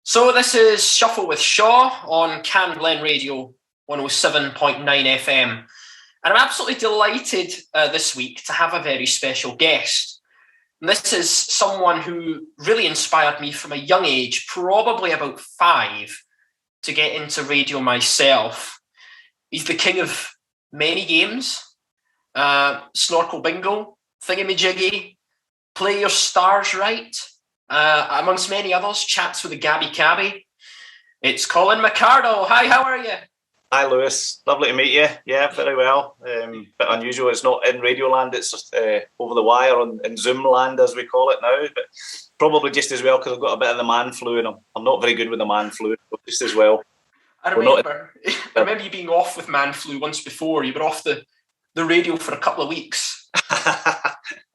So this is Shuffle with Shaw on CamGlen Radio 107.9 FM. And I'm absolutely delighted this week to have a very special guest. And this is someone who really inspired me from a young age, probably about 5, to get into radio myself. He's the king of many games, snorkel bingo, thingamajiggy, play your stars right, amongst many others, chats with the Gabby Cabby. It's Colin McArdle. Hi, how are you? Hi, Lewis. Lovely to meet you. Yeah, very well. Bit unusual. It's not in Radio Land. It's just over the wire in Zoom land, as we call it now. But probably just as well because I've got a bit of the man flu, and I'm not very good with the man flu. But just as well. I remember you being off with man flu once before. You were off the radio for a couple of weeks.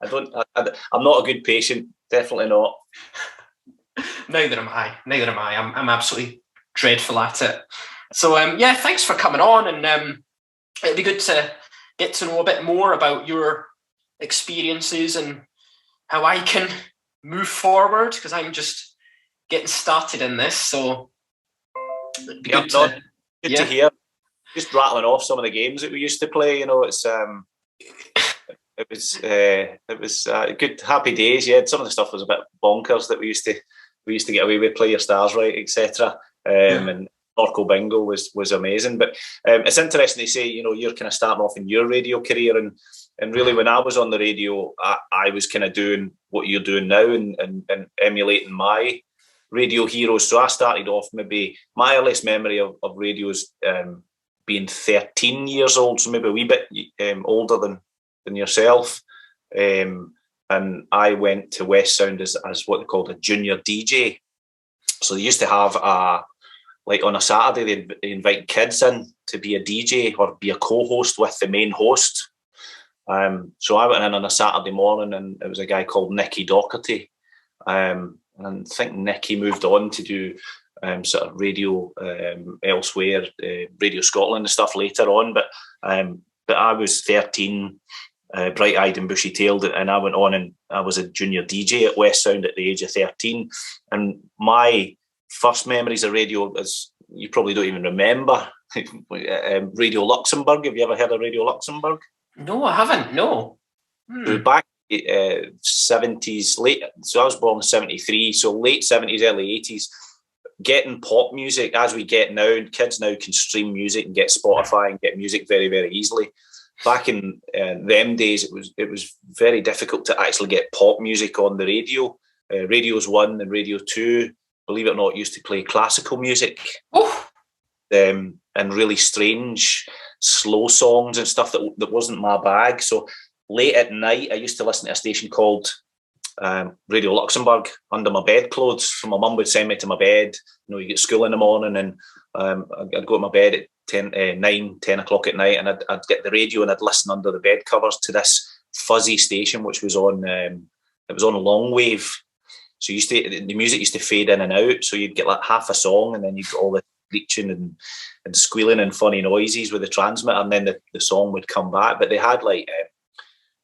I'm not a good patient. Definitely not. Neither am I. I'm absolutely dreadful at it. So, thanks for coming on, and it'd be good to get to know a bit more about your experiences and how I can move forward, because I'm just getting started in this. So, it'd be good to hear. Just rattling off some of the games that we used to play. You know, it was good, happy days. Yeah, some of the stuff was a bit bonkers that we used to get away with, play your stars right, etc. And Snorkel Bingo was amazing. But it's interesting to say, you know, you're kind of starting off in your radio career, and really when I was on the radio, I was kind of doing what you're doing now and emulating my radio heroes. So I started off, maybe my earliest memory of radios being 13 years old, so maybe a wee bit older than yourself. And I went to West Sound as what they called a junior DJ. So they used to have on a Saturday, they invite kids in to be a DJ or be a co-host with the main host. So I went in on a Saturday morning, and it was a guy called Nicky Docherty. And I think Nicky moved on to do sort of radio elsewhere, Radio Scotland and stuff later on. But I was 13, bright-eyed and bushy-tailed, and I went on and I was a junior DJ at West Sound at the age of 13. And my first memories of radio, as you probably don't even remember, Radio Luxembourg. Have you ever heard of Radio Luxembourg? No, I haven't. No. So back 70s, late. So I was born in 73. So late 70s, early 80s. Getting pop music as we get now. Kids now can stream music and get Spotify and get music very, very easily. Back in them days, it was very difficult to actually get pop music on the radio. Radios 1 and Radio 2, believe it or not, used to play classical music. And really strange, slow songs and stuff that wasn't my bag. So late at night, I used to listen to a station called Radio Luxembourg under my bedclothes. So my mum would send me to my bed. You know, you get school in the morning, and I'd go to my bed at 10 o'clock at night, and I'd get the radio and I'd listen under the bed covers to this fuzzy station, which was on it was on long wave. So the music used to fade in and out. So you'd get like half a song, and then you'd get all the screeching and squealing and funny noises with the transmitter, and then the song would come back. But they had like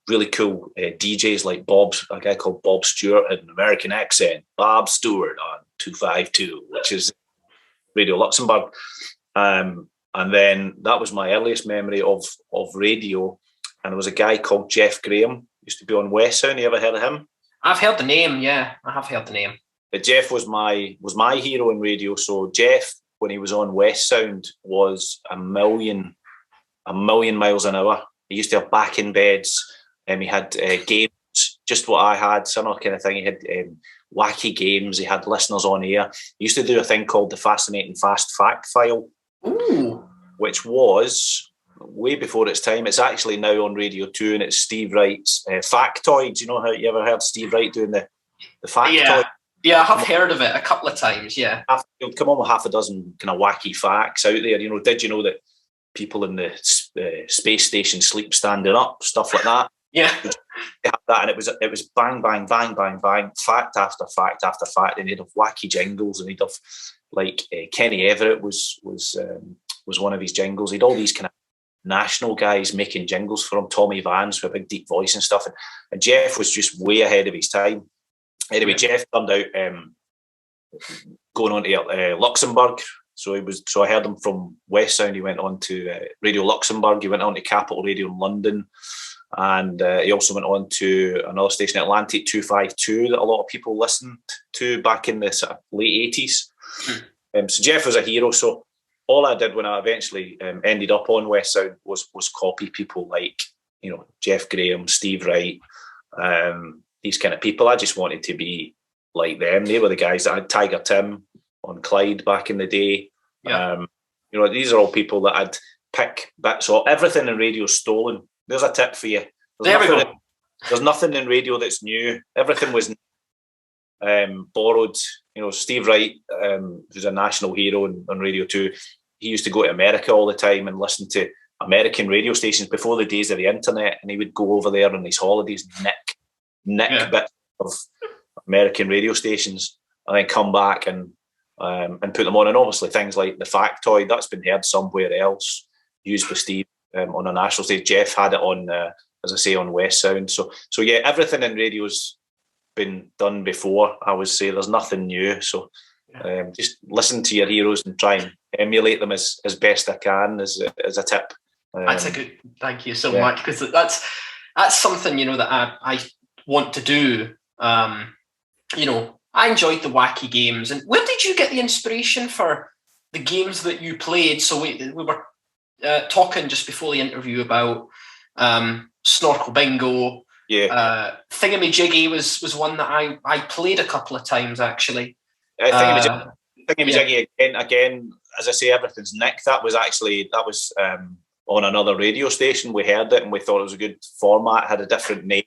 really cool DJs like a guy called Bob Stewart had an American accent, Bob Stewart on 252, which is Radio Luxembourg. And then that was my earliest memory of radio. And there was a guy called Jeff Graham, used to be on West Sound. You ever heard of him? I've heard the name, yeah. I have heard the name. But Jeff was my hero in radio. So Jeff, when he was on West Sound, was a million miles an hour. He used to have backing beds, and he had games, just what I had, similar kind of thing. He had wacky games. He had listeners on air. He used to do a thing called the Fascinating Fast Fact File. Ooh. Which was way before its time. It's actually now on Radio 2, and it's Steve Wright's Factoid. You know how you ever heard Steve Wright doing the Factoid? Yeah, I have heard of it a couple of times, yeah. He'll come on with half a dozen kind of wacky facts out there. You know, did you know that people in the space station sleep standing up? Stuff like that. Yeah. They had that, and it was bang, bang, bang, bang, bang, fact after fact after fact, and he'd have wacky jingles, and he'd have like Kenny Everett was one of his jingles. He'd all these kind of national guys making jingles for him. Tommy Vance with a big deep voice and stuff, and Jeff was just way ahead of his time. Anyway, Jeff turned out going on to Luxembourg. So I heard him from West Sound. He went on to Radio Luxembourg. He went on to Capital Radio in London. And he also went on to another station, Atlantic 252, that a lot of people listened to back in the sort of late 80s. So Jeff was a hero. So all I did when I eventually ended up on West Sound was copy people like, Jeff Graham, Steve Wright, these kind of people. I just wanted to be like them. They were the guys that had Tiger Tim on Clyde back in the day. Yeah. These are all people that I'd pick bits of. Everything in radio stolen. There's a tip for you. There's nothing in radio that's new. Everything was borrowed. Steve Wright, who's a national hero on Radio 2, he used to go to America all the time and listen to American radio stations before the days of the internet, and he would go over there on his holidays, nick bits of American radio stations, and then come back and put them on. And obviously things like the Factoid, that's been heard somewhere else, used by Steve. On a national stage. Jeff had it on, as I say, on West Sound. So yeah, everything in radio's been done before. I would say there's nothing new. So just listen to your heroes and try and emulate them as best I can. As a tip. That's a good. Thank you so much, because that's something that I want to do. I enjoyed the wacky games. And where did you get the inspiration for the games that you played? So we were talking just before the interview about Snorkel Bingo. Thingamajiggy was one that I played a couple of times, actually. Thingamajiggy again, as I say, everything's nicked. That was on another radio station. We heard it and we thought it was a good format, had a different name,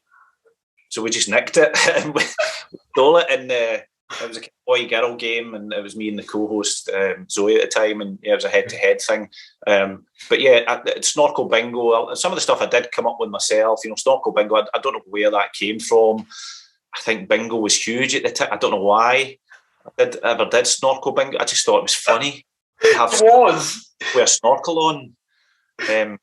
so we just nicked it and we stole it. And it was a boy-girl game, and it was me and the co-host, Zoe, at the time, and it was a head-to-head thing. But yeah, Snorkel Bingo, some of the stuff I did come up with myself. Snorkel Bingo, I don't know where that came from. I think Bingo was huge at the time. I don't know why I ever did Snorkel Bingo. I just thought it was funny. It was. With a snorkel on the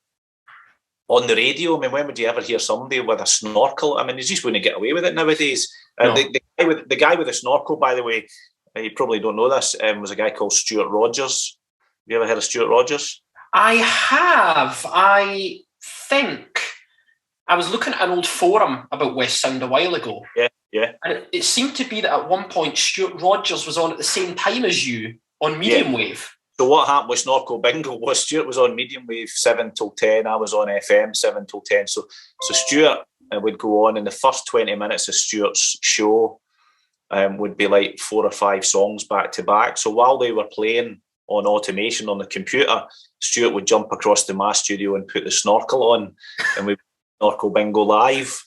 radio. I mean, when would you ever hear somebody with a snorkel? I mean, you just wouldn't get away with it nowadays. No. The guy with the snorkel, by the way, you probably don't know this, was a guy called Stuart Rogers. Have you ever heard of Stuart Rogers? I have. I think I was looking at an old forum about West Sound a while ago. Yeah. And it seemed to be that at one point Stuart Rogers was on at the same time as you on medium wave. So what happened with Snorkel Bingo was Stuart was on medium wave 7 till 10. I was on FM 7 till 10. So Stuart would go on, and the first 20 minutes of Stuart's show would be like 4 or 5 songs back to back. So while they were playing on automation on the computer, Stuart would jump across to my studio and put the snorkel on, and we'd Snorkel Bingo live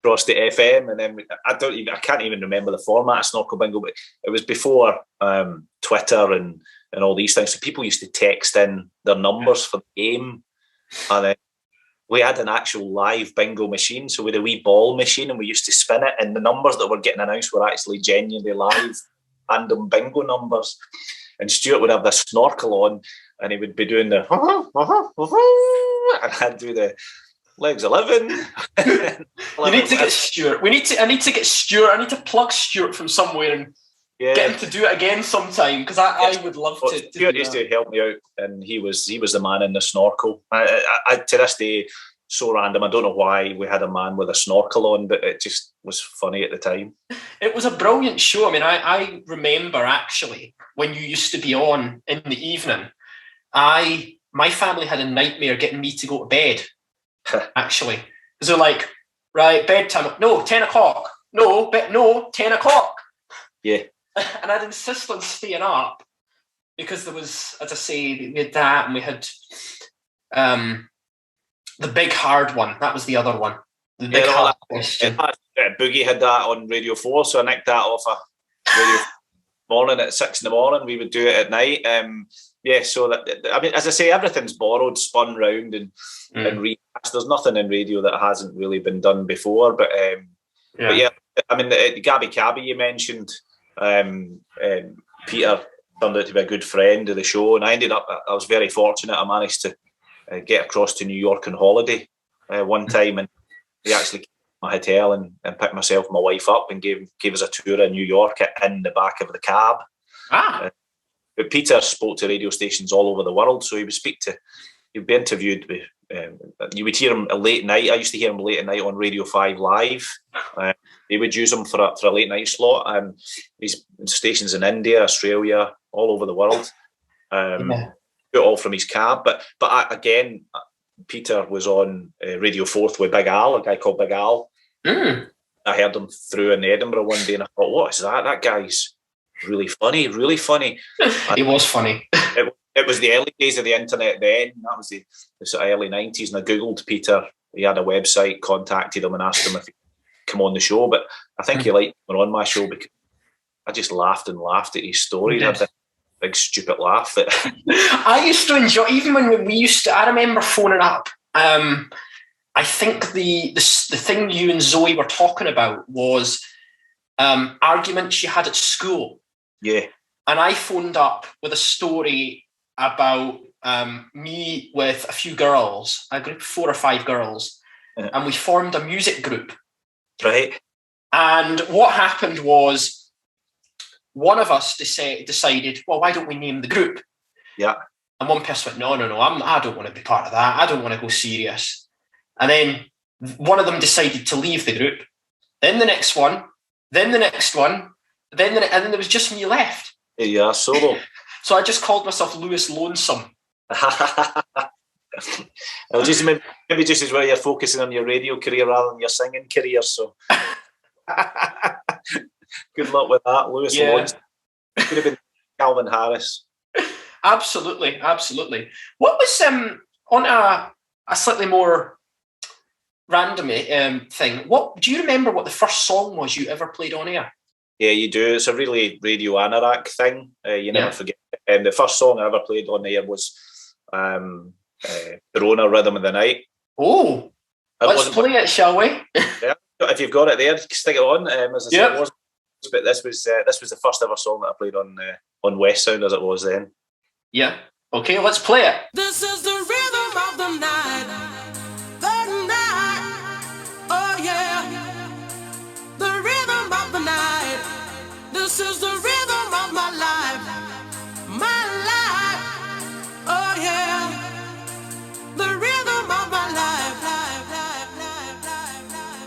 across the FM. And then I can't even remember the format of Snorkel Bingo, but it was before Twitter and all these things. So people used to text in their numbers for the game, and then we had an actual live bingo machine. So we had a wee ball machine, and we used to spin it, and the numbers that were getting announced were actually genuinely live random bingo numbers. And Stuart would have the snorkel on, and he would be doing the and I'd do the legs 11. You need to get Stuart. I need to get Stuart. I need to plug Stuart from somewhere and get him to do it again sometime, because I would love to. Stuart used to help me out, and he was the man in the snorkel. I to this day, so random. I don't know why we had a man with a snorkel on, but it just was funny at the time. It was a brilliant show. I mean, I remember actually when you used to be on in the evening. My family had a nightmare getting me to go to bed. Actually, because they're like, right, bedtime. No, 10 o'clock. No, 10 o'clock. Yeah. And I'd insist on staying up because there was, as I say, we had that, and we had the big hard one. That was the other one. The big hard question. Boogie had that on Radio 4, so I nicked that off a Radio morning at 6 in the morning. We would do it at night. So that, I mean, as I say, everything's borrowed, spun round, and recast. There's nothing in radio that hasn't really been done before. But I mean, the Gabby Cabby you mentioned, Peter turned out to be a good friend of the show, and I was very fortunate. I managed to get across to New York on holiday one time, and he actually my hotel and picked myself and my wife up and gave us a tour of New York in the back of the cab. But Peter spoke to radio stations all over the world, so he'd be interviewed with. You would hear him late night. I used to hear him late at night on Radio 5 Live. They would use him for a late night slot. He's stations in India, Australia, all over the world. All from his cab. But again, Peter was on Radio 4 with Big Al, a guy called Big Al. I heard him through in Edinburgh one day and I thought, what is that? That guy's really funny, really funny. He was funny. It was the early days of the internet then. That was the sort of early 90s. And I Googled Peter. He had a website, contacted him and asked him if he'd come on the show. But I think he liked him on my show because I just laughed and laughed at his stories. I had a big stupid laugh. I used to enjoy, even when we used to, I remember phoning up. I think the thing you and Zoe were talking about was arguments you had at school. Yeah. And I phoned up with a story about me with a few girls, a group of 4 or 5 girls, and we formed a music group. Right. And what happened was one of us decided, well, why don't we name the group? Yeah. And one person went, no, I don't want to be part of that. I don't want to go serious. And then one of them decided to leave the group. Then the next one, then the next one, and then there was just me left. Yeah, solo. So I just called myself Lewis Lonesome. Well, just maybe just as well you're focusing on your radio career rather than your singing career. So good luck with that, Lewis Lonesome. Could have been Calvin Harris. Absolutely. What was on a slightly more random thing? What do you remember? What the first song was you ever played on air? Yeah, you do. It's a really radio anorak thing. You never forget. And the first song I ever played on air was Verona Rhythm of the Night. Oh, let's play it, shall we? Yeah, if you've got it there, stick it on. As I said, it was, but this was the first ever song that I played on West Sound as it was then. Yeah. Okay, let's play it. This is the rhythm of the night. The night. Oh yeah. The rhythm of the night. This is the rhythm of my life. My life. Oh yeah. The rhythm of my life. Life, life, life, life, life.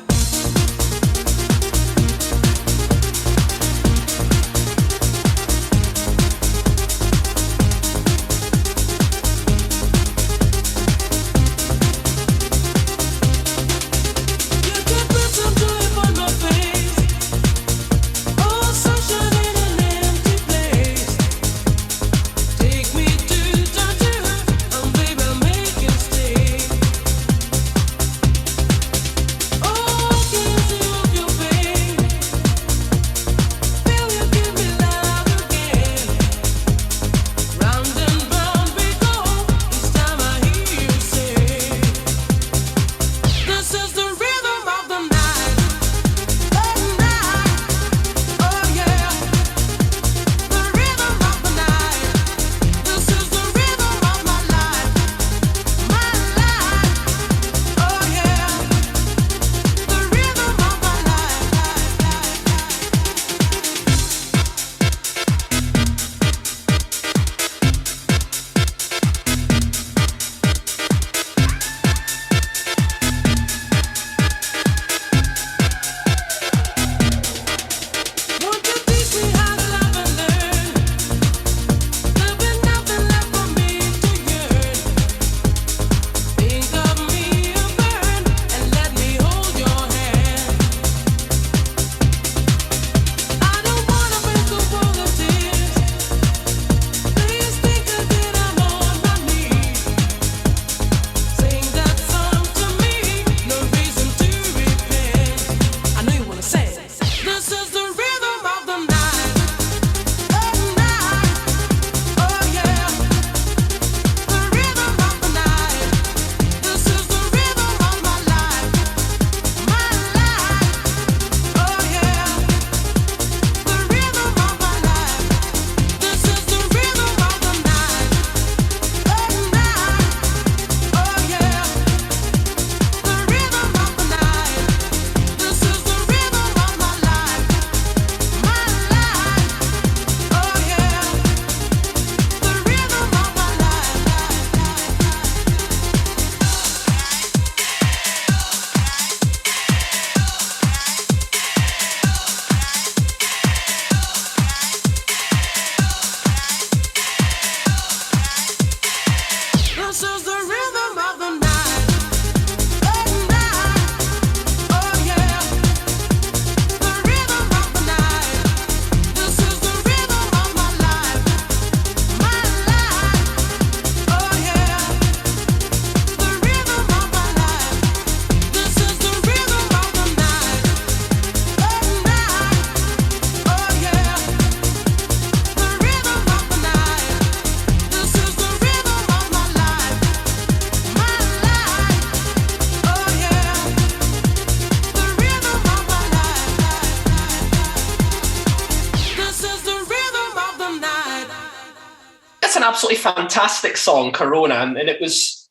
absolutely fantastic song, Corona, and it was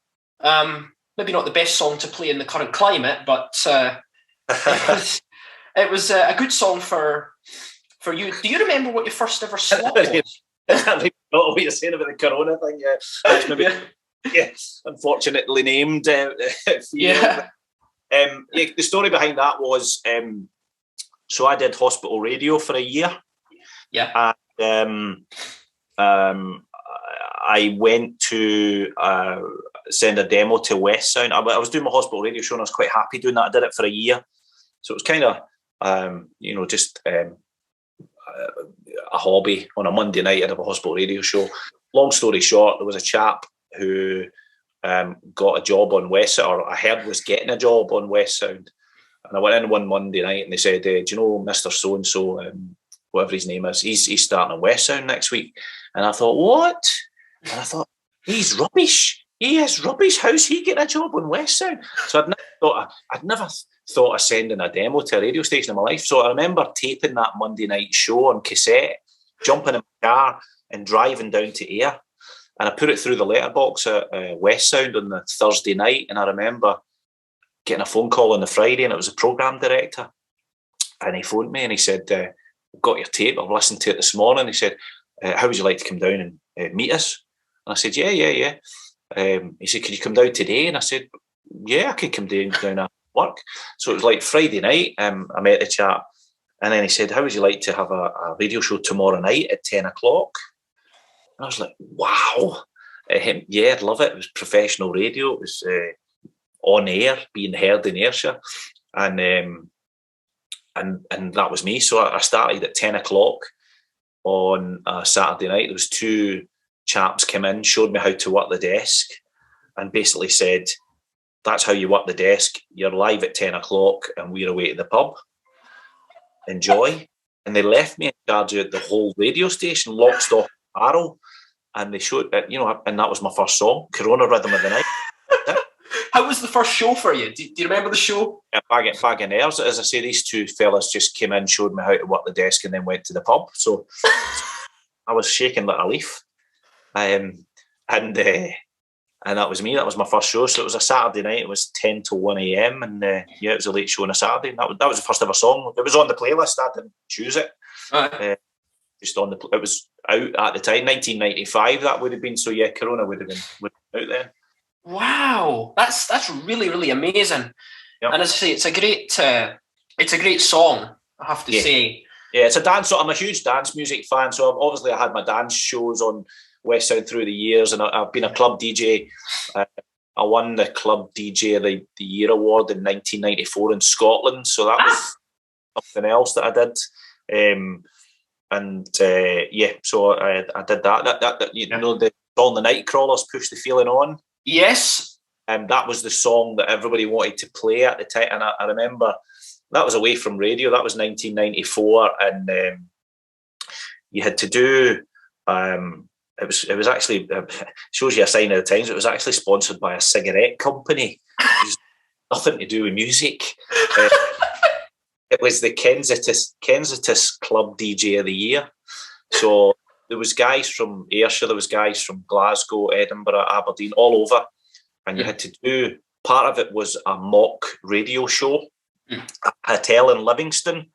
maybe not the best song to play in the current climate, but it was a good song for you. Do you remember what your first ever slot was? I don't know what you're saying about the Corona thing. Yeah, that's maybe unfortunately named. The story behind that was so I did hospital radio for a year. Yeah. And I went to send a demo to West Sound. I was doing my hospital radio show and I was quite happy doing that. I did it for a year. So it was kind of, just a hobby. On a Monday night, I'd have a hospital radio show. Long story short, there was a chap who got a job on West Sound, or I heard was getting a job on West Sound. And I went in one Monday night and they said, do you know Mr. So-and-so, whatever his name is, he's starting on West Sound next week. And I thought, what? And I thought, he's rubbish. He is rubbish. How's he getting a job on West Sound? So I'd never thought of sending a demo to a radio station in my life. So I remember taping that Monday night show on cassette, jumping in my car and driving down to Ayr. And I put it through the letterbox at West Sound on the Thursday night. And I remember getting a phone call on the Friday, and it was a programme director. And he phoned me and he said, I've got your tape. I've listened to it this morning. He said, how would you like to come down and meet us? And I said, yeah. He said, could you come down today? And I said, yeah, I can come down at work. So it was like Friday night. I met the chap. And then he said, how would you like to have a radio show tomorrow night at 10 o'clock? And I was like, wow. Yeah, I'd love it. It was professional radio. It was on air, being heard in Ayrshire. And that was me. So I started at 10 o'clock on a Saturday night. There was two chaps came in, showed me how to work the desk, and basically said, that's how you work the desk. You're live at 10 o'clock and we're away to the pub. Enjoy. And they left me in charge of the whole radio station, lock, stock, barrel. And they showed that, and that was my first song, Corona Rhythm of the Night. How was the first show for you? Do you remember the show? Yeah, bag of nerves. As I say, these two fellas just came in, showed me how to work the desk, and then went to the pub. So I was shaking like a leaf. And that was me. That was my first show. So it was a Saturday night. It was 10 to 1 a.m. And it was a late show on a Saturday. And that was the first ever song. It was on the playlist. I didn't choose it. Right. It was out at the time, 1995. That would have been. So yeah, Corona would have been out then. Wow, that's really, really amazing. Yep. And as I say, it's a great song, I have to say. Yeah, it's a dance. So I'm a huge dance music fan. So obviously I had my dance shows on West Sound through the years, and I've been a club DJ. I won the Club DJ of the Year award in 1994 in Scotland. So that was something else that I did. So I did that. The song "The Night Crawlers" Push the Feeling On. Yes. And that was the song that everybody wanted to play at the time. And I remember that was away from radio. That was 1994. And you had to do, it was actually, shows you a sign of the times. It was actually sponsored by a cigarette company. It was nothing to do with music. It was the Kensington Club DJ of the Year. So there was guys from Ayrshire, there was guys from Glasgow, Edinburgh, Aberdeen, all over. And you had to do, part of it was a mock radio show at a hotel in Livingston.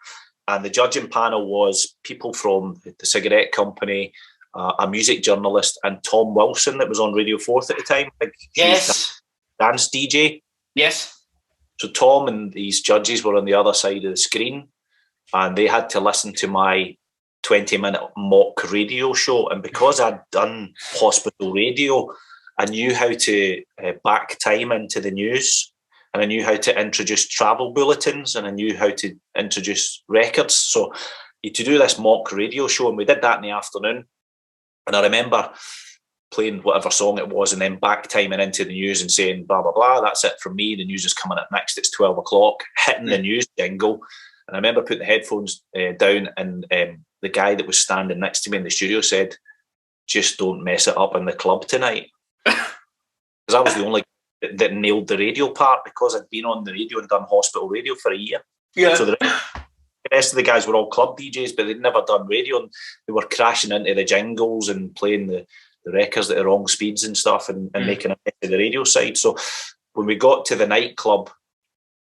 And the judging panel was people from the cigarette company, a music journalist, and Tom Wilson that was on Radio 4 at the time. Yes. Dance DJ. Yes. So Tom and these judges were on the other side of the screen, and they had to listen to my 20-minute mock radio show. And because I'd done hospital radio, I knew how to back time into the news, and I knew how to introduce travel bulletins, and I knew how to introduce records. So you had to do this mock radio show, and we did that in the afternoon. And I remember playing whatever song it was and then back timing into the news and saying, blah, blah, blah, that's it from me. The news is coming up next. It's 12 o'clock, hitting the news jingle. And I remember putting the headphones down, and the guy that was standing next to me in the studio said, just don't mess it up in the club tonight. Because I was the only that nailed the radio part, because I'd been on the radio and done hospital radio for a year. Yeah. So the rest of the guys were all club DJs, but they'd never done radio, and they were crashing into the jingles and playing the the records at the wrong speeds and stuff, and making a mess of the radio side. So when we got to the nightclub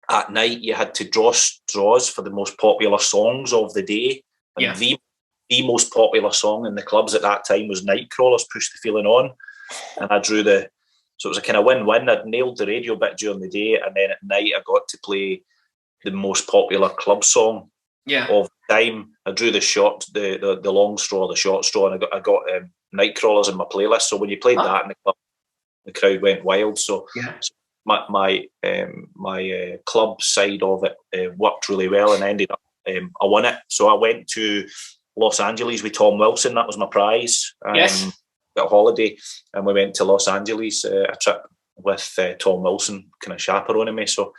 at night, you had to draw straws for the most popular songs of the day. And the most popular song in the clubs at that time was Nightcrawler's Push the Feeling On. And I drew so it was a kind of win-win. I'd nailed the radio bit during the day, and then at night I got to play the most popular club song of the time. I drew the long straw, the short straw, and I got Nightcrawlers in my playlist. So when you played that in the club, the crowd went wild. So my club side of it worked really well, and ended up I won it. So I went to Los Angeles with Tom Wilson. That was my prize. Got a holiday, and we went to Los Angeles, a trip with Tom Wilson kind of chaperoning me. So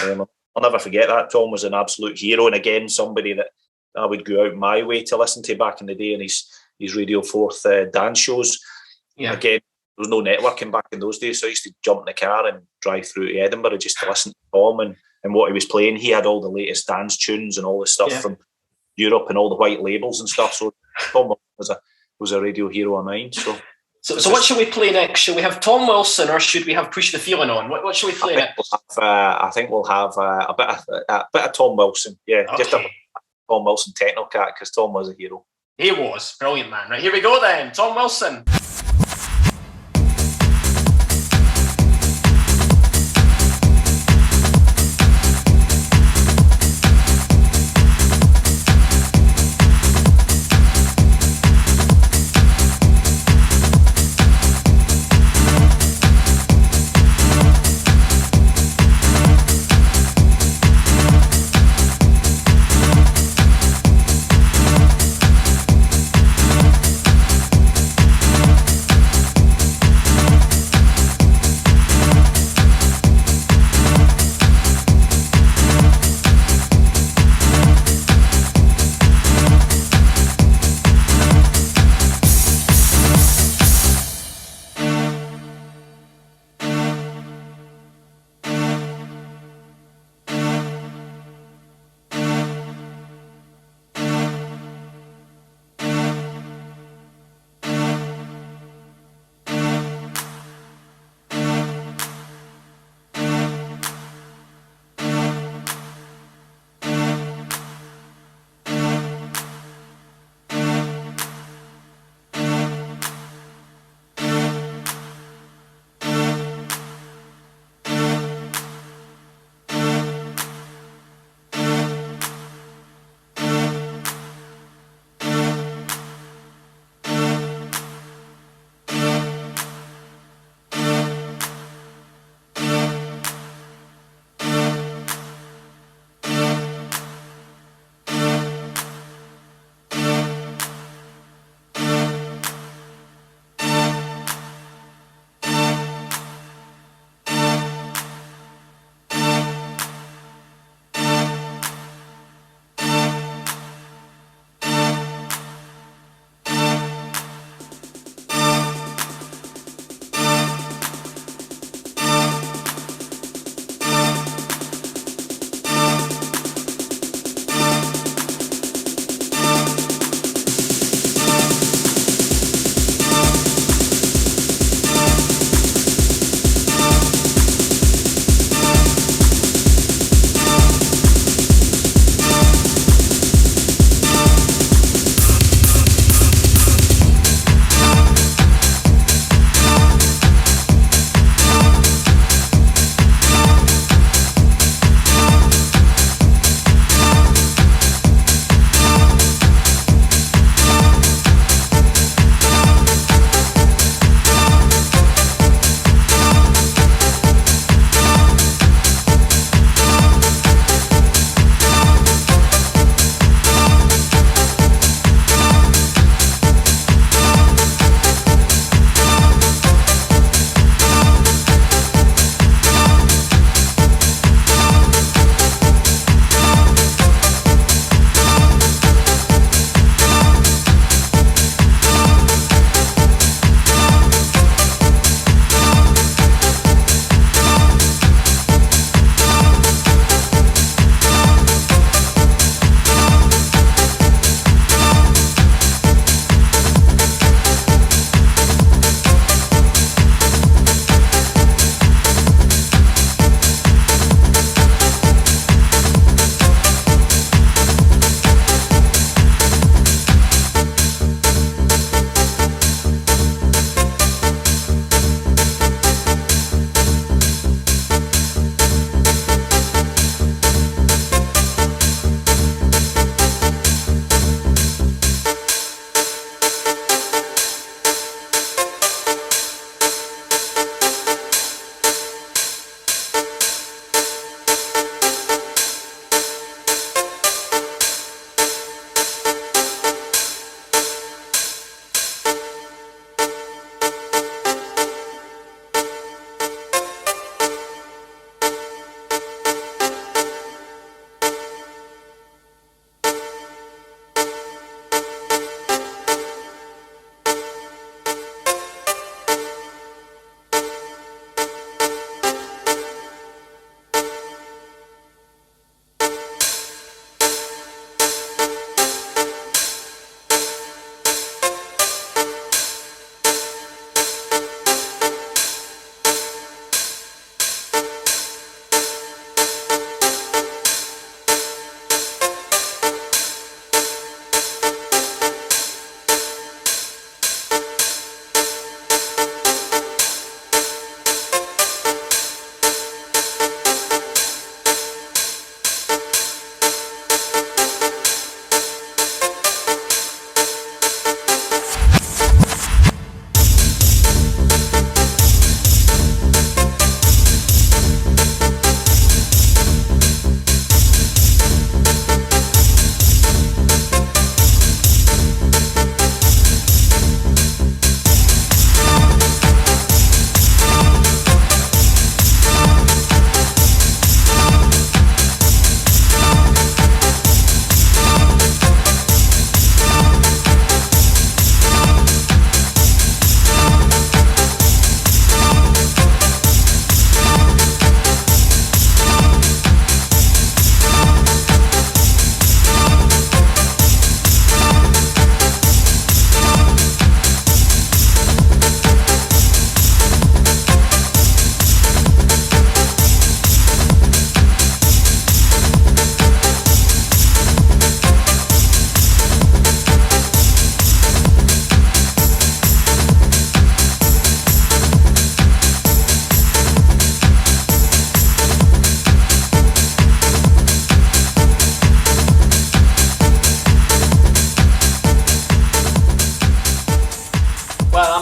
I'll never forget that. Tom was an absolute hero, and again, somebody that I would go out my way to listen to back in the day in his Radio 4th dance shows. Again, there was no networking back in those days, so I used to jump in the car and drive through to Edinburgh just to listen to Tom and what he was playing. He had all the latest dance tunes and all the stuff from Europe and all the white labels and stuff. So Tom was a radio hero of mine. So what should we play next? Should we have Tom Wilson, or should we have Push the Feeling On? What should we play next? I think we'll have a bit of Tom Wilson. Just a Tom Wilson techno cat, because Tom was a hero. He was. Brilliant, man. Right, here we go then. Tom Wilson.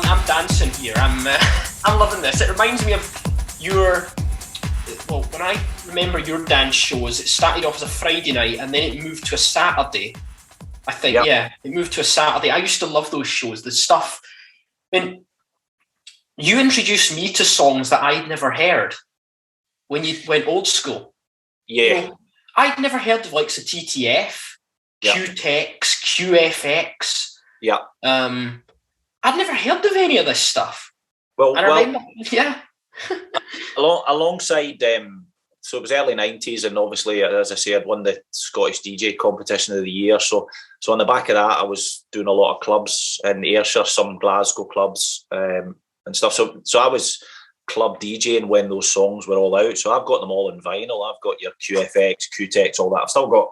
I'm dancing here. I'm loving this. It reminds me of when I remember your dance shows, it started off as a Friday night and then it moved to a Saturday. I think, it moved to a Saturday. I used to love those shows. The stuff. I mean, you introduced me to songs that I'd never heard when you went old school. Yeah. I'd never heard of likes of TTF, Q-Tex, QFX. Yeah. I'd never heard of any of this stuff. Alongside, so it was early 90s, and obviously, as I say, I'd won the Scottish DJ competition of the year. So on the back of that, I was doing a lot of clubs in Ayrshire, some Glasgow clubs and stuff. So I was club DJing when those songs were all out. So I've got them all in vinyl. I've got your QFX, Q-Tex, all that. I've still got,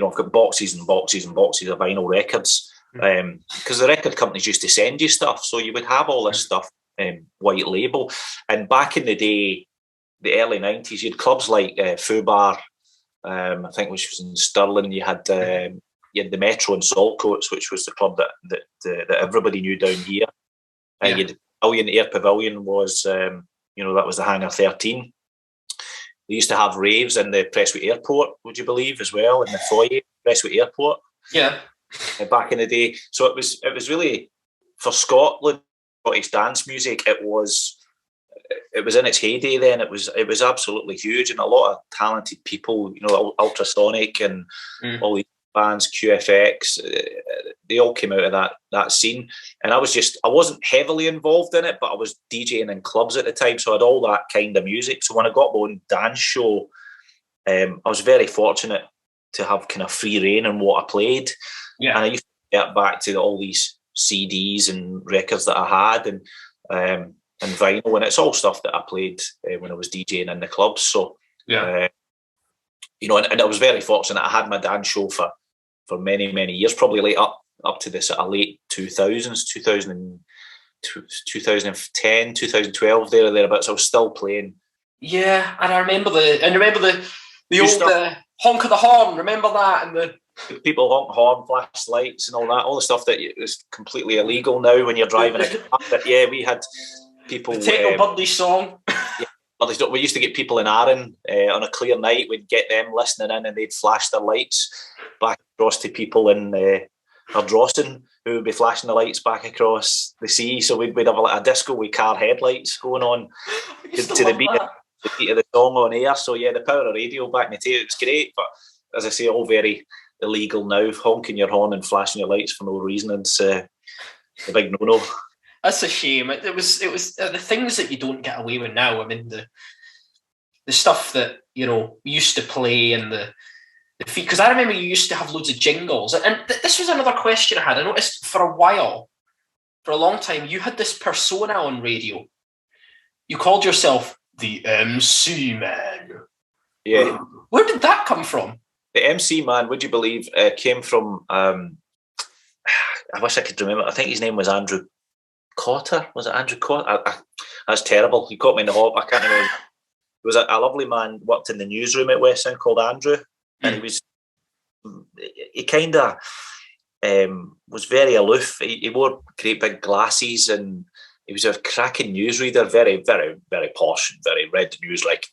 I've got boxes and boxes and boxes of vinyl records. Because the record companies used to send you stuff, so you would have all this stuff white label. And back in the day, the early 90s, you had clubs like Fubar, I think, which was in Stirling. You had the Metro in Saltcoats, which was the club that everybody knew down here. You had Pavilion, Air Pavilion was that was the Hangar 13. They used to have raves in the Prestwick Airport, would you believe, as well, in the foyer, Prestwick Airport. Yeah. Back in the day. So it was really, for Scotland, Scottish dance music, it was in its heyday then. It was absolutely huge, and a lot of talented people, Ultrasonic and all these bands, QFX, they all came out of that scene. And I wasn't heavily involved in it, but I was DJing in clubs at the time, so I had all that kind of music. So when I got my own dance show, I was very fortunate to have kind of free reign in what I played. Yeah. And I used to get back to all these CDs and records that I had and vinyl, and it's all stuff that I played when I was DJing in the clubs. So, and I was very fortunate. I had my dance show for many, many years, probably up to the sort of late 2000s, 2010, 2012, there or thereabouts. I was still playing. Yeah, and I remember the old honk of the horn. Remember that? And the people honk horn, flash lights, and all that, all the stuff that is completely illegal now when you're driving a car. But we had people. The Techno Buddy song. We used to get people in Arran on a clear night. We'd get them listening in, and they'd flash their lights back across to people in Ardrossan, who would be flashing the lights back across the sea. So we'd have a disco with car headlights going on to the beat of the song on air. So the power of radio back in the day, it's great. But as I say, all very illegal now. Honking your horn and flashing your lights for no reason, it's a big no-no. That's a shame. It was the things that you don't get away with now. I mean, the stuff that we used to play, and the feet. Because I remember you used to have loads of jingles, and this was another question I had. I noticed for a long time, you had this persona on radio. You called yourself the MC Man. Yeah. Where did that come from? The MC Man, would you believe, came from, I wish I could remember, I think his name was Andrew Cotter. Was it Andrew Cotter? That's terrible. He caught me in the hop. I can't remember. It was a lovely man, worked in the newsroom at West End called Andrew, and he kind of was very aloof. He wore great big glasses, and he was a cracking newsreader, very, very, very posh, and very read the news like,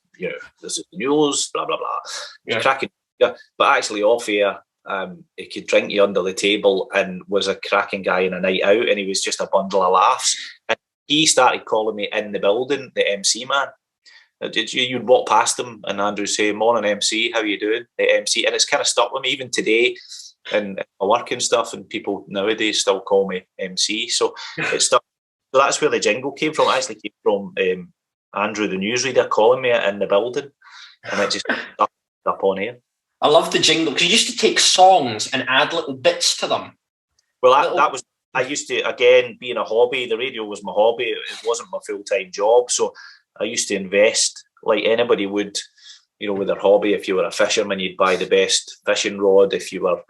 this is the news, blah, blah, blah. He was cracking. Yeah, but actually off air, he could drink you under the table and was a cracking guy in a night out, and he was just a bundle of laughs. And he started calling me in the building the MC Man. You'd walk past him and Andrew say, "Morning MC, how you doing?" The MC, and it's kind of stuck with me even today, and my work and stuff. And people nowadays still call me MC, so it's stuck. So that's where the jingle came from. It actually came from Andrew, the newsreader, calling me in the building, and it just stuck up on air. I love the jingle because you used to take songs and add little bits to them. Well, that was, I used to, again, being a hobby, the radio was my hobby. It wasn't my full-time job. So I used to invest like anybody would, with their hobby. If you were a fisherman, you'd buy the best fishing rod. If you were,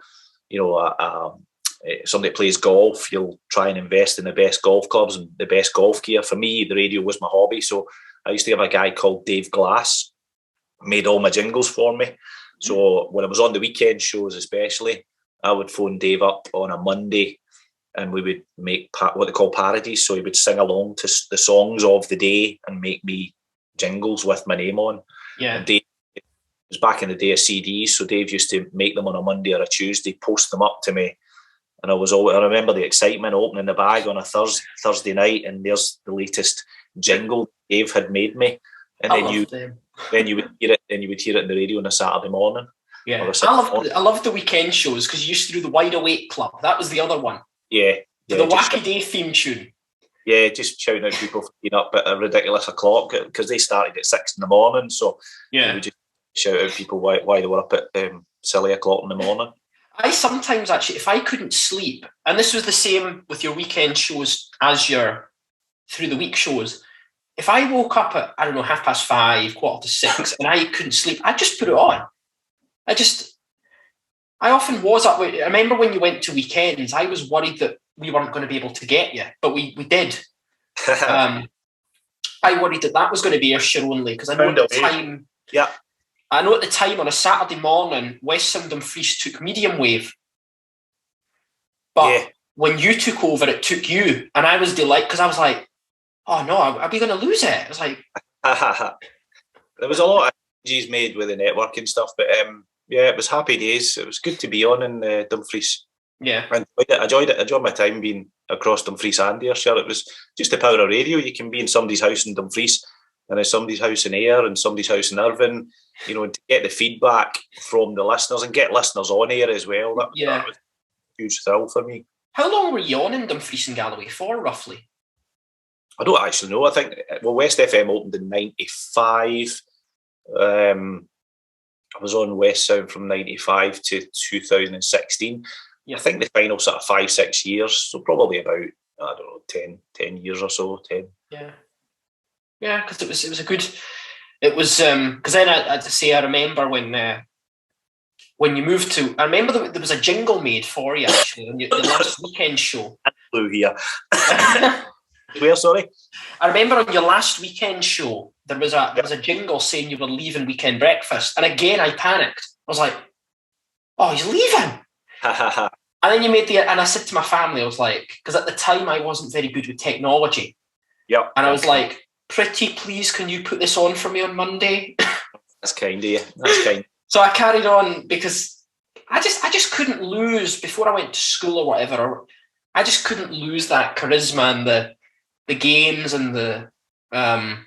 somebody plays golf, you'll try and invest in the best golf clubs and the best golf gear. For me, the radio was my hobby. So I used to have a guy called Dave Glass, made all my jingles for me. So when I was on the weekend shows especially, I would phone Dave up on a Monday and we would make what they call parodies. So he would sing along to the songs of the day and make me jingles with my name on. Yeah. And Dave, it was back in the day of CDs, so Dave used to make them on a Monday or a Tuesday, post them up to me. And I remember the excitement opening the bag on a Thursday night, and there's the latest jingle Dave had made me. And then you would hear it. Then you would hear it in the radio on a Saturday morning. Yeah, I loved the weekend shows because you used to do the Wide Awake Club. That was the other one. Yeah. The Wacky Day theme tune. Yeah, just shouting out people for being up at a ridiculous o'clock because they started at 6 a.m. So yeah, we just shout out people why they were up at silly o'clock in the morning. I sometimes actually, if I couldn't sleep, and this was the same with your weekend shows as your through the week shows, if I woke up at, I don't know, 5:30, 5:45, and I couldn't sleep, I'd just put it on. I often was up. I remember when you went to weekends, I was worried that we weren't going to be able to get you, but we did. I worried that was going to be our show only because I know at the time. Yeah. I know at the time on a Saturday morning, West Sound Dumfries took medium wave, but when you took over, it took you, and I was delighted because I was like, "Oh no, are we going to lose it?" I was like, there was a lot of changes made with the network and stuff, but it was happy days. It was good to be on in Dumfries. Yeah, I enjoyed it. I enjoyed my time being across Dumfries and Ayrshire. It was just the power of radio. You can be in somebody's house in Dumfries and in somebody's house in Ayr and somebody's house in Irvine, and to get the feedback from the listeners and get listeners on air as well. That was a huge thrill for me. How long were you on in Dumfries and Galloway for, roughly? I don't actually know. I think, West FM opened in 95. I was on West Sound from 95 to 2016. I think the final sort of 5-6 years, so probably about, I don't know, 10 years or so. 10. Yeah, because it was a good. It was because then I remember when you moved to. I remember there was a jingle made for you actually on the last weekend show. Blue here. Where? Sorry. I remember on your last weekend show there was a jingle saying you were leaving Weekend Breakfast, and again I panicked. I was like, "Oh, he's leaving." And then you made and I said to my family, I was like, because at the time I wasn't very good with technology. Yeah. And I was like, "Pretty please, can you put this on for me on Monday?" That's kind of you. That's kind. So I carried on because I just couldn't lose before I went to school or whatever. I just couldn't lose that charisma and the games and the and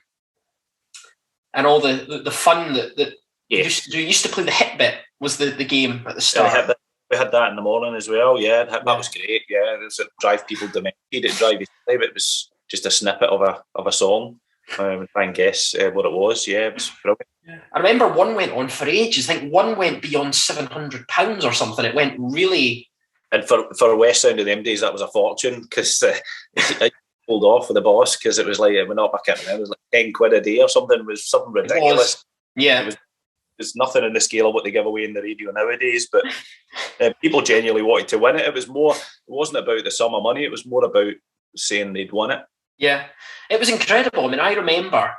all the fun that you used to play. The hit bit was the game at the start. We had that in the morning as well. Yeah, that was great. Yeah, it drive people demented. It drive you sleep. It was just a snippet of a song. Try and guess what it was. Yeah, it was brilliant. Yeah. I remember one went on for ages. I think one went beyond £700 or something. It went really. And for West Sound in them days, that was a fortune because I pulled off with the boss because it was like I can't remember. It was like £10 a day or something. It was something ridiculous. There's nothing in the scale of what they give away in the radio nowadays, but people genuinely wanted to win it. It wasn't about the sum of money. It was more about saying they'd won it. Yeah, it was incredible. I mean, I remember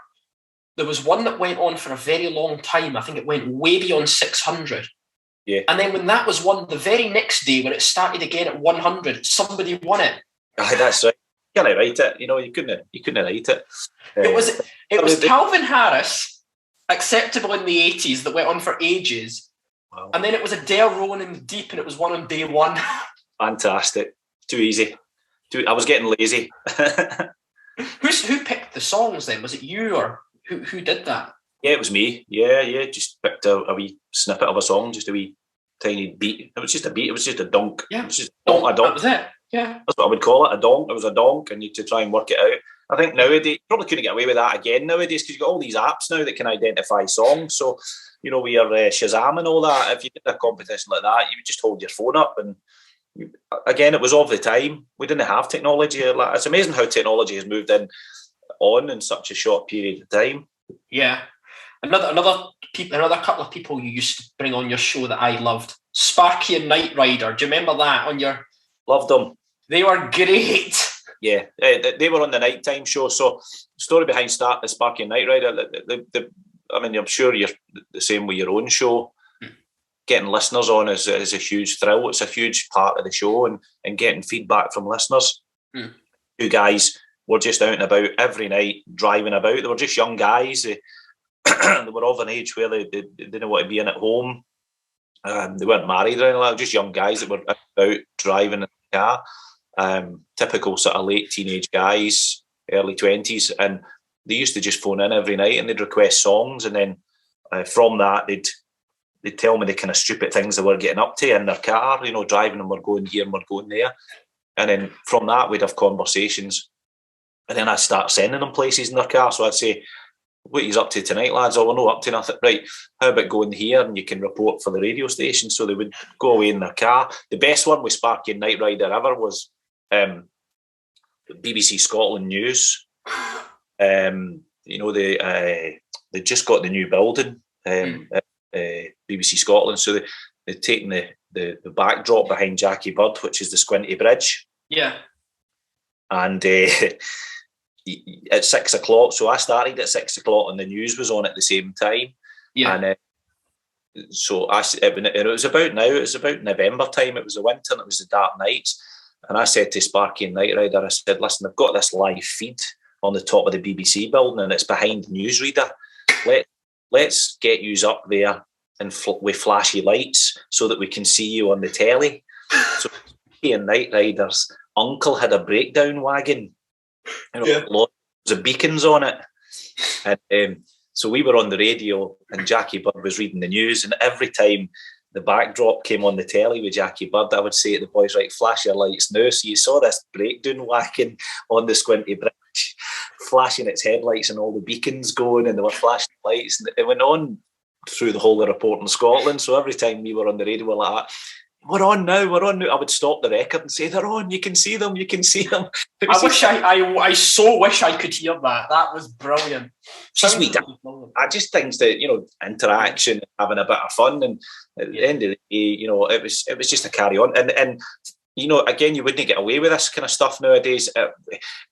there was one that went on for a very long time. I think it went way beyond 600. Yeah. And then when that was won, the very next day when it started again at 100, somebody won it. That's right. You can't write it. You couldn't write it. It was Calvin Harris, Acceptable in the 80s, that went on for ages. Wow. And then it was Adair Rowan in the Deep, and it was one on day one. Fantastic. Too easy. I was getting lazy. Who picked the songs then? Was it you or who did that? Yeah, it was me. Yeah. Just picked a wee snippet of a song, just a wee tiny beat. It was just a beat. It was just a donk. Yeah, it was just a donk. That was it. Yeah, that's what I would call it. A donk. It was a donk, and you had to try and work it out. I think nowadays probably couldn't get away with that again nowadays because you've got all these apps now that can identify songs. So we are Shazam and all that. If you did a competition like that, you would just hold your phone up and. Again, it was of the time. We didn't have technology. It's amazing how technology has moved in such a short period of time. Yeah, another couple of people you used to bring on your show that I loved, Sparky and Knight Rider. Do you remember that on your? Loved them. They were great. Yeah, they were on the nighttime show. So, story behind the Sparky and Knight Rider. I mean, I'm sure you're the same with your own show. getting listeners on is a huge thrill. It's a huge part of the show, and getting feedback from listeners. Two guys were just out and about every night, driving about. They were just young guys. They were of an age where they didn't want to be in at home. They weren't married or anything like that. Just young guys that were out driving in the car. Typical sort of late teenage guys, early 20s, and they used to just phone in every night and they'd request songs, and then from that they'd tell me the kind of stupid things they were getting up to in their car, you know, driving, and we're going here and we're going there. And then from that, we'd have conversations. And then I'd start sending them places in their car. So I'd say, what are you up to tonight, lads? Oh, we're not up to nothing. Right, how about going here and you can report for the radio station? So they would go away in their car. The best one with Sparky and Night Rider ever was BBC Scotland News. You know, they just got the new building at BBC Scotland. So they've taken the backdrop behind Jackie Bird, which is the Squinty Bridge. Yeah. And at 6 o'clock, so I started at 6 o'clock and the news was on at the same time. Yeah. And so it was about November time. It was the winter and it was the dark nights. And I said to Sparky and Night Rider, I said, listen, I've got this live feed on the top of the BBC building and it's behind the newsreader. Let's get yous up there and with flashy lights so that we can see you on the telly. So Sparky and Night Rider's uncle had a breakdown wagon. You know, lots of beacons on it. And so we were on the radio and Jackie Bird was reading the news, and every time the backdrop came on the telly with Jackie Bird, I would say to the boys, right, flash your lights now. So you saw this breakdown wagon on the Squinty Bridge, flashing its headlights and all the beacons going, and they were flashing lights. And it went on through the whole of Report in Scotland. So every time we were on the radio, we were like, we're on now. I would stop the record and say, they're on, you can see them. I so wish I could hear that. That was brilliant. I just think that, you know, interaction, having a bit of fun, and at the end of the day, you know, it was just a carry on. And you know, again, you wouldn't get away with this kind of stuff nowadays.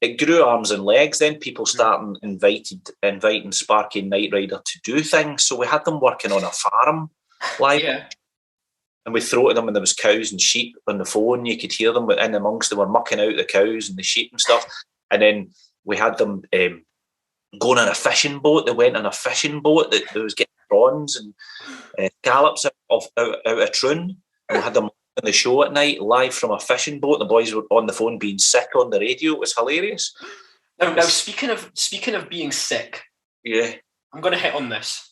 It grew arms and legs. Then people started inviting Sparky and Night Rider to do things. So we had them working on a farm live. Yeah. And we throw to them, and there was cows and sheep on the phone. You could hear them in amongst them, were mucking out the cows and the sheep and stuff. And then we had them going on a fishing boat. They went on a fishing boat that was getting prawns and scallops out of Troon. And we had them on the show at night, live from a fishing boat. The boys were on the phone being sick on the radio. It was hilarious. Now speaking of being sick, yeah, I'm going to hit on this.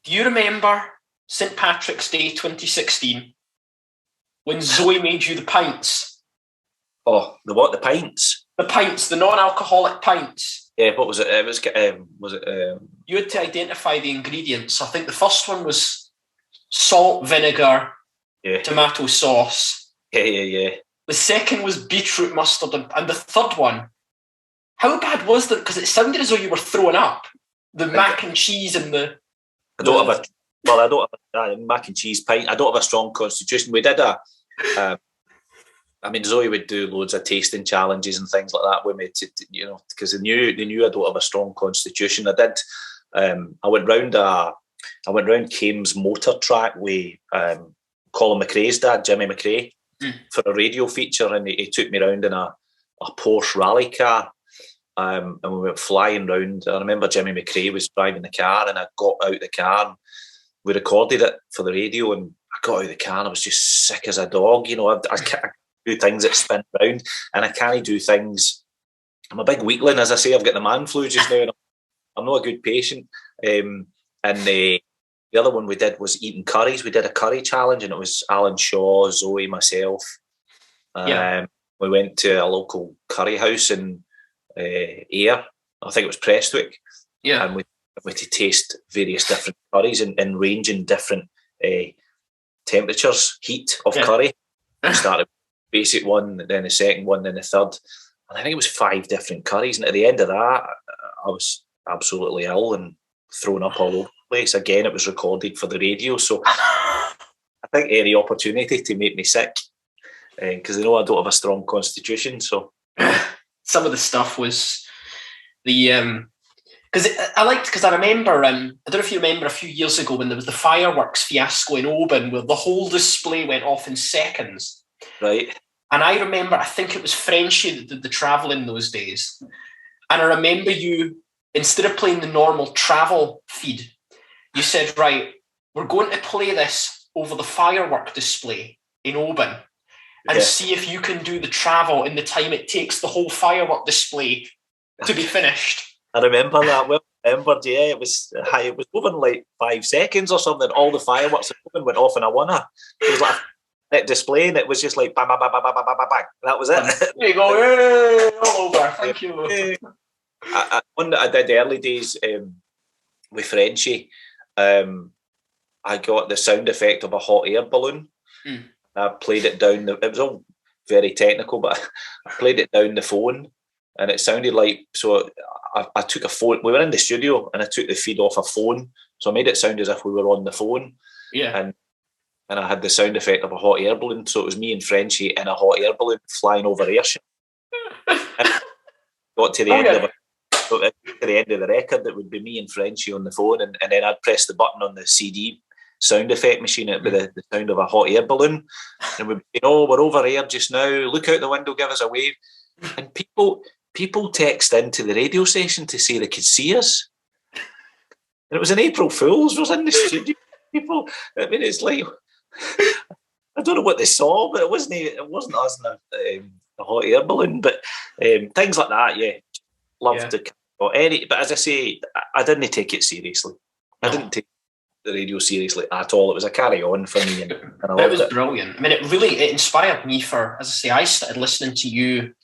Do you remember St. Patrick's Day 2016 when Zoe made you the pints? Oh, the what? The pints? The pints, the non-alcoholic pints. Yeah, what was it? You had to identify the ingredients. I think the first one was salt, vinegar, tomato sauce. Yeah. The second was beetroot mustard, and the third one, how bad was that? Because it sounded as though you were throwing up. The mac and cheese and the... I don't have a mac and cheese pint. I don't have a strong constitution. We did Zoe would do loads of tasting challenges and things like that with me, you know, because they knew I don't have a strong constitution. I did. I went round Kame's motor track with Colin McRae's dad, Jimmy McRae, for a radio feature, and he took me round in a Porsche rally car. And we went flying round. I remember Jimmy McRae was driving the car, and I got out the car. We recorded it for the radio, and I got out of the car and I was just sick as a dog. You know, I can't do things that spin round, and I can't do things. I'm a big weakling, as I say. I've got the man flu just now, and I'm not a good patient. And the other one we did was eating curries. We did a curry challenge, and it was Alan Shaw, Zoe, myself. We went to a local curry house in Ayr. I think it was Prestwick. Yeah. And we to taste various different curries and ranging different temperatures, heat of curry. We started with the basic one, then the second one, then the third. And I think it was 5 different curries. And at the end of that, I was absolutely ill and thrown up all over the place. Again, it was recorded for the radio. So I think any opportunity to make me sick, because I know I don't have a strong constitution. So some of the stuff was because Because I remember, I don't know if you remember a few years ago when there was the fireworks fiasco in Oban where the whole display went off in seconds. Right. And I remember, I think it was Frenchie that did the travel in those days. And I remember you, instead of playing the normal travel feed, you said, right, we're going to play this over the firework display in Oban and see if you can do the travel in the time it takes the whole firework display to be finished. I remember that well. Yeah, it was over in like 5 seconds or something. All the fireworks went off in a winner. It was like a display, and it was just like bang, bang, bang, bang, bang, bang, bang, bang. That was it. There you go, hey, all over. Thank you. One that I did early days with Frenchie, I got the sound effect of a hot air balloon. I played it down. It was all very technical, but I played it down the phone, and it sounded like so. I took a phone. We were in the studio, and I took the feed off a phone, so I made it sound as if we were on the phone. Yeah. And I had the sound effect of a hot air balloon, so it was me and Frenchie in a hot air balloon flying over Ayrshire. Got to the end of it. To the end of the record, it would be me and Frenchie on the phone, and then I'd press the button on the CD sound effect machine. It'd be the sound of a hot air balloon, and we'd be, we're over here just now. Look out the window, give us a wave. And people text into the radio station to say they could see us. And it was an April Fool's. Was in the studio. People, I mean, it's like I don't know what they saw, but it wasn't us in a hot air balloon. But things like that, yeah. Loved to. But as I say, I didn't take it seriously. I didn't take the radio seriously at all. It was a carry on for me, and it was brilliant. I mean, it inspired me for, as I say, I started listening to you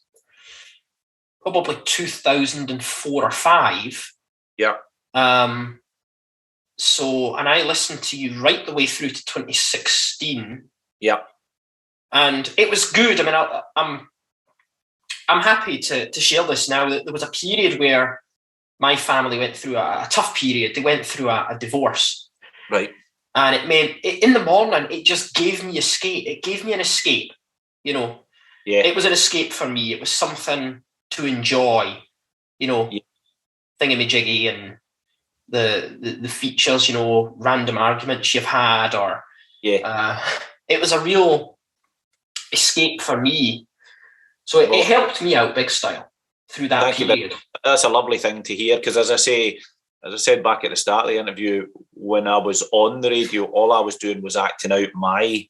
probably 2004 or 5. Yeah. So, and I listened to you right the way through to 2016. Yeah. And it was good. I mean, I'm happy to share this now. There was a period where my family went through a tough period. They went through a divorce. Right. And it meant, in the morning, it just gave me escape. It gave me an escape, you know. Yeah. It was an escape for me. It was something to enjoy, you know, thingamajiggy and the features, you know, random arguments you've had, or it was a real escape for me. So it helped me out big style through that period. That's a lovely thing to hear, because as I said back at the start of the interview, when I was on the radio, all I was doing was acting out my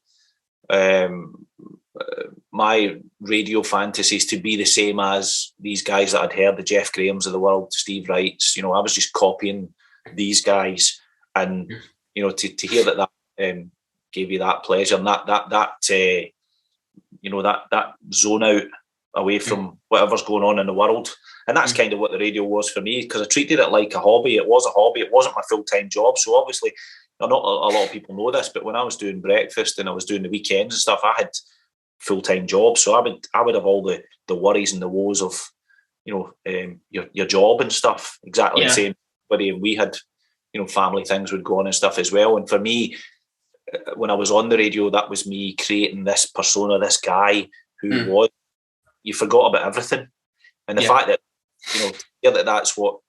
radio fantasies to be the same as these guys that I'd heard, the Jeff Grahams of the world, Steve Wrights. You know, I was just copying these guys, and you know, to hear that gave you that pleasure, and that you know, that zone out away from whatever's going on in the world. And that's kind of what the radio was for me, because I treated it like a hobby. It was a hobby. It wasn't my full-time job. So obviously, not a lot of people know this, but when I was doing breakfast and I was doing the weekends and stuff, I had full-time jobs. So I would have all the worries and the woes of, you know, your job and stuff. Exactly the same. But we had, you know, family things would go on and stuff as well. And for me, when I was on the radio, that was me creating this persona, this guy who was, you forgot about everything. And the fact that, you know, to hear that's what,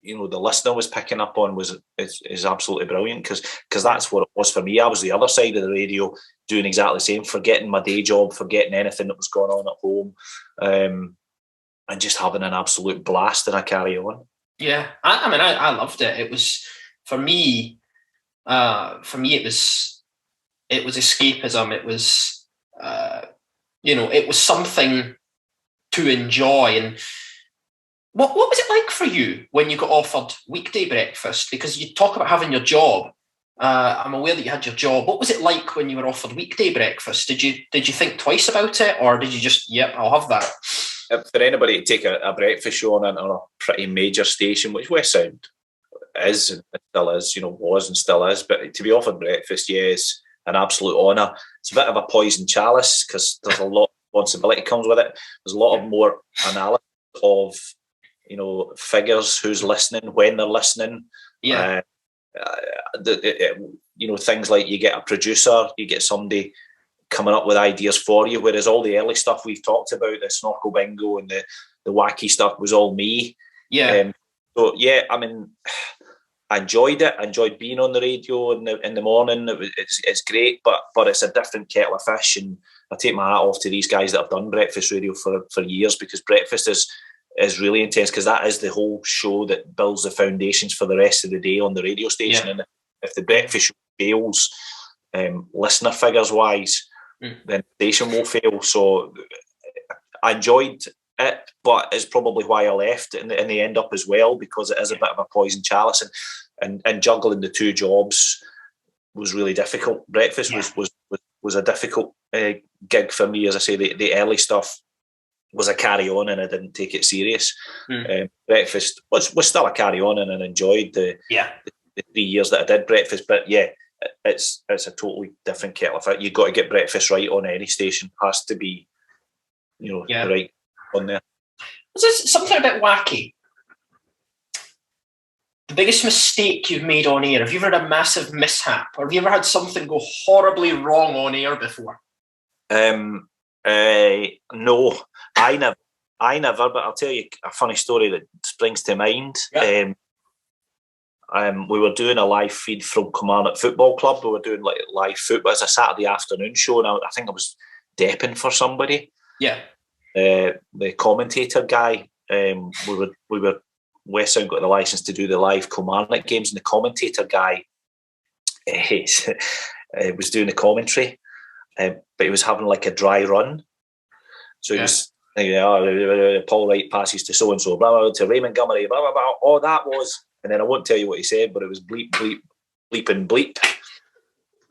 you know, the listener was picking up on is absolutely brilliant, because that's what it was for me. I was the other side of the radio doing exactly the same, forgetting my day job, forgetting anything that was going on at home, and just having an absolute blast, and I carry on. Yeah, I mean, I loved it. It was, for me, it was escapism. It was, you know, it was something to enjoy. And what was it like for you when you got offered weekday breakfast? Because you talk about having your job. I'm aware that you had your job. What was it like when you were offered weekday breakfast? Did you think twice about it, or did you just, I'll have that? For anybody to take a breakfast show on a pretty major station, which West Sound is and still is, you know, was and still is, but to be offered breakfast, is an absolute honour. It's a bit of a poison chalice, because there's a lot of responsibility comes with it. There's a lot of more analysis of, you know, figures, who's listening, when they're listening. Yeah. You know, things like you get a producer, you get somebody coming up with ideas for you, whereas all the early stuff we've talked about, the snorkel bingo and the wacky stuff, was all me. Yeah. So yeah, I mean, I enjoyed it. I enjoyed being on the radio in the morning. It's great, but it's a different kettle of fish. And I take my hat off to these guys that have done breakfast radio for years, because breakfast is really intense, because that is the whole show that builds the foundations for the rest of the day on the radio station. And if the breakfast show fails, listener figures wise, then the station will fail. So I enjoyed it, but it's probably why I left in the end up as well, because it is a bit of a poison chalice, and juggling the two jobs was really difficult. Breakfast was a difficult gig for me. As I say, the early stuff was a carry on, and I didn't take it serious. Breakfast was still a carry on, and I enjoyed the 3 years that I did breakfast. But yeah, it's a totally different kettle of fish. You've got to get breakfast right on any station. Has to be, right on there. Was this something a bit wacky? The biggest mistake you've made on air? Have you ever had a massive mishap, or have you ever had something go horribly wrong on air before? No, I never. But I'll tell you a funny story that springs to mind. Yeah. We were doing a live feed from Kilmarnock Football Club. We were doing like live football. It's a Saturday afternoon show, and I think I was depping for somebody. Yeah. The commentator guy, we were West Sound got the license to do the live Kilmarnock games, and the commentator guy was doing the commentary, but he was having like a dry run. So he was Paul Wright passes to so and so, blah blah, to Raymond Gummery, blah blah blah. Oh, that was, and then I won't tell you what he said, but it was bleep bleep bleep and bleep.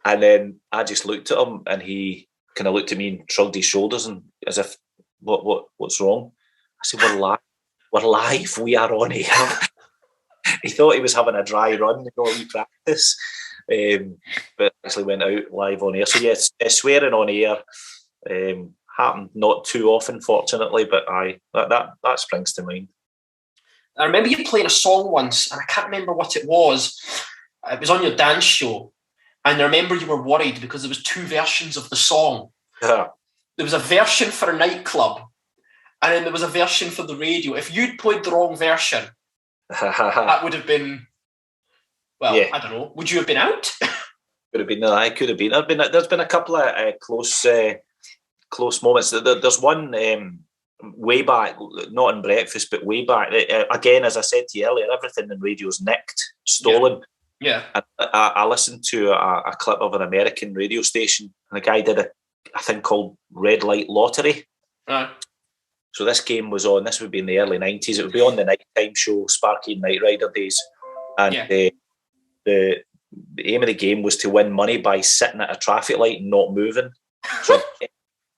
And then I just looked at him, and he kind of looked at me and shrugged his shoulders, and as if, what's wrong? I said, we're live, we are on air. He thought he was having a dry run, we practice, but actually went out live on air. So yes, swearing on air happened not too often, fortunately, but that springs to mind. I remember you playing a song once, and I can't remember what it was. It was on your dance show, and I remember you were worried because there was two versions of the song. Yeah. There was a version for a nightclub, and then there was a version for the radio. If you'd played the wrong version, that would have been, I don't know. Would you have been out? Could have been. I could have been. There's been a couple of close moments. There's one way back, not in breakfast, but way back. Again, as I said to you earlier, everything in radio's nicked, stolen. Yeah. I listened to a clip of an American radio station, and the guy did a thing called Red Light Lottery. So this game was on, this would be in the early 90s, it would be on the nighttime show, Sparky and Night Rider days. And the aim of the game was to win money by sitting at a traffic light and not moving. So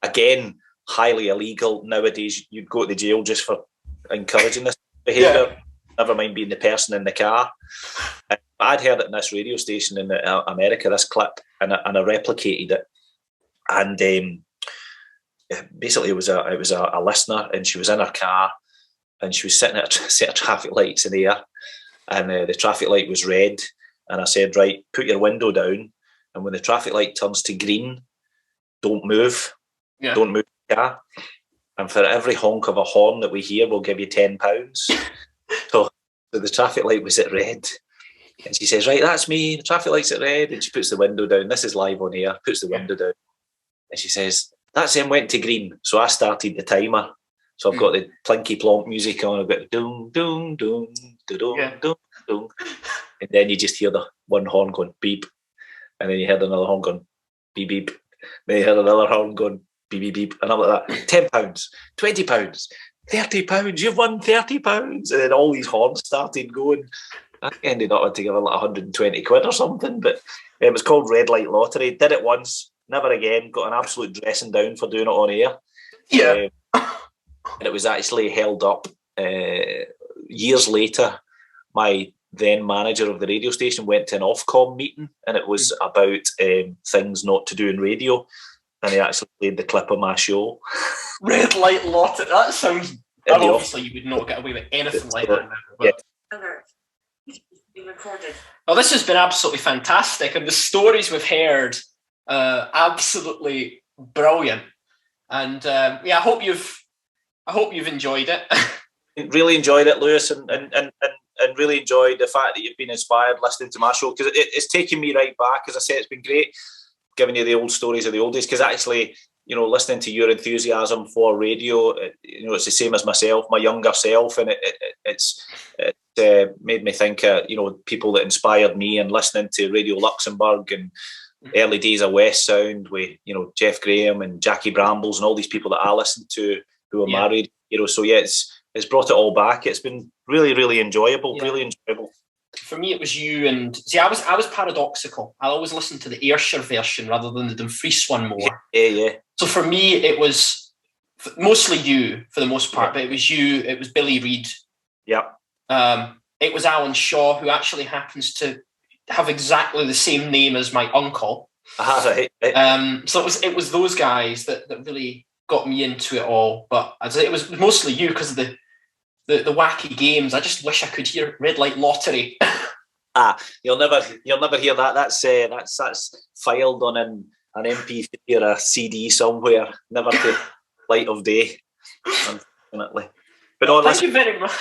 again, highly illegal. Nowadays, you'd go to the jail just for encouraging this behaviour, never mind being the person in the car. I'd heard it in this radio station in America, this clip, and I replicated it. And basically, it was a listener, and she was in her car, and she was sitting at a set of traffic lights in the air, and the traffic light was red. And I said, right, put your window down, and when the traffic light turns to green, don't move. Don't move the car. And for every honk of a horn that we hear, we'll give you £10. So the traffic light was at red. And she says, right, that's me. The traffic light's at red. And she puts the window down. This is live on air. Puts the window down. And she says, that's him, went to green. So I started the timer. So I've got the plinky plonk music on. I've got the doom, doom, doom, doom, doom, doom. And then you just hear the one horn going beep. And then you heard another horn going beep, beep. Then you heard another horn going beep, beep, beep. And I'm like that. £10, £20, £30. You've won £30. And then all these horns started going. I ended up having to give her like 120 quid or something. But it was called Red Light Lottery. Did it once. Never again. Got an absolute dressing down for doing it on air. Yeah. And it was actually held up years later. My then manager of the radio station went to an Ofcom meeting, and it was about things not to do in radio. And he actually played the clip of my show. Red Light Lottery. That sounds... obviously, you would not get away with anything like that now. But... Well, this has been absolutely fantastic, and the stories we've heard, absolutely brilliant. And I hope you've enjoyed it. Really enjoyed it, Lewis, and and really enjoyed the fact that you've been inspired listening to my show, because it's taken me right back. As I say, it's been great giving you the old stories of the old days, because actually, you know, listening to your enthusiasm for radio, you know, it's the same as myself, my younger self, and it's made me think of, you know, people that inspired me, and listening to Radio Luxembourg and early days of West Sound with, you know, Jeff Graham and Jackie Brambles and all these people that I listened to who were married, you know. So yeah, it's brought it all back. It's been really, really enjoyable, really enjoyable. For me, it was you, and see, I was paradoxical. I always listened to the Ayrshire version rather than the Dumfries one more. Yeah. So for me, it was mostly you for the most part, but it was you. It was Billy Reid. Yeah. It was Alan Shaw, who actually happens to have exactly the same name as my uncle. Right. So it was those guys that really got me into it all. But it was mostly you because of the wacky games. I just wish I could hear Red Light Lottery. You'll never hear that. That's filed on an MP3 or a CD somewhere. Never to light of day, unfortunately. But no, thank you very much.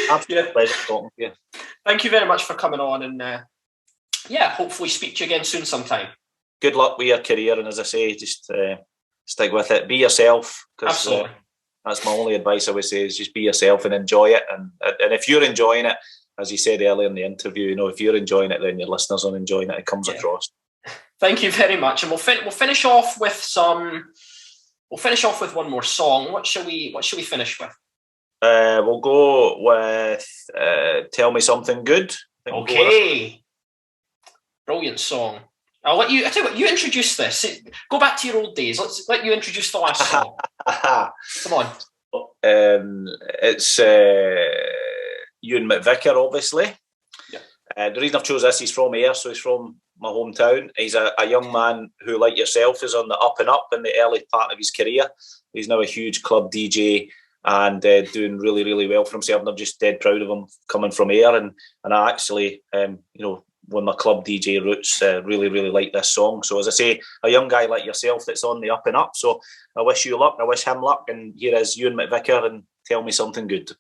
Absolute pleasure talking to you. Thank you very much for coming on, and hopefully speak to you again soon sometime. Good luck with your career, and as I say, just stick with it. Be yourself, because that's my only advice I would say, is just be yourself and enjoy it. And if you're enjoying it, as you said earlier in the interview, you know, if you're enjoying it, then your listeners are enjoying it. It comes across. Thank you very much, and we'll finish off with one more song. What shall we finish with? We'll go with "Tell Me Something Good." Okay, brilliant song. I tell you what, you introduce this. Go back to your old days. Let's let you introduce the last song. Come on. It's Ewan McVicker, obviously. Yeah. The reason I've chose this, he's from Ayr, so he's from my hometown. He's a young man who, like yourself, is on the up and up in the early part of his career. He's now a huge club DJ and doing really, really well for himself. And I'm just dead proud of him coming from Ayr. And I actually, you know, when my club DJ roots, really, really like this song. So as I say, a young guy like yourself that's on the up and up. So I wish you luck. I wish him luck. And here is Ewan McVicker and "Tell Me Something Good."